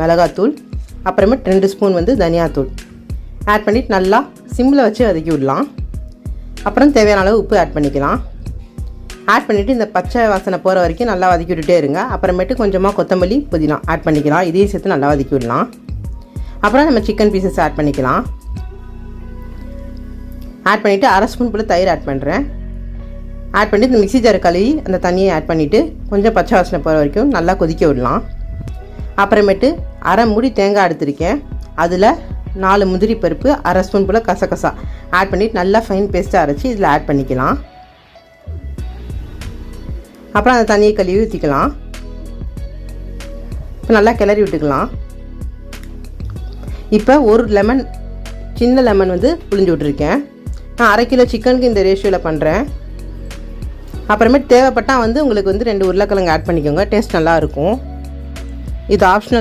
மிளகாத்தூள், அப்புறமேட்டு 2 ஸ்பூன் வந்து தனியாத்தூள் ஆட் பண்ணிவிட்டு நல்லா சிம்மில் வச்சு வதக்கி விடலாம். அப்புறம் தேவையான அளவு உப்பு ஆட் பண்ணிக்கலாம். ஆட் பண்ணிவிட்டு இந்த பச்சை வாசனை போகிற வரைக்கும் நல்லா வதக்கி விட்டுட்டே இருங்க. அப்புறமேட்டு கொஞ்சமாக கொத்தமல்லி, புதினா ஆட் பண்ணிக்கலாம். இதையும் சேர்த்து நல்லா வதக்கி விடலாம். அப்புறம் நம்ம சிக்கன் பீசஸ் ஆட் பண்ணிக்கலாம். ஆட் பண்ணிவிட்டு 1/2 ஸ்பூன் போல் தயிர் ஆட் பண்ணுறேன். ஆட் பண்ணிவிட்டு இந்த மிக்ஸி ஜாரை கழுவி அந்த தண்ணியை ஆட் பண்ணிவிட்டு கொஞ்சம் பச்சை வாசனை போகிற வரைக்கும் நல்லா கொதிக்க விடலாம். அப்புறமேட்டு 1/2 மூடி தேங்காய் எடுத்திருக்கேன். அதில் 4 முந்திரி பருப்பு, 1/2 ஸ்பூன் போல் கசகசா ஆட் பண்ணிவிட்டு நல்லா ஃபைன் பேஸ்ட்டாக அரைச்சி இதில் ஆட் பண்ணிக்கலாம். அப்புறம் அந்த தண்ணியை கழுவி ஊற்றிக்கலாம். இப்போ நல்லா கிளறி விட்டுக்கலாம். இப்போ ஒரு லெமன், சின்ன லெமன் வந்து புழிஞ்சு விட்ருக்கேன். நான் 1/2 கிலோ சிக்கனுக்கு இந்த ரேஷியோவில் பண்ணுறேன். அப்புறமேட்டு தேவைப்பட்டால் வந்து உங்களுக்கு வந்து 2 உருளைக்கிழங்கு ஆட் பண்ணிக்கோங்க. டேஸ்ட் நல்லாயிருக்கும். இது ஆப்ஷனல்.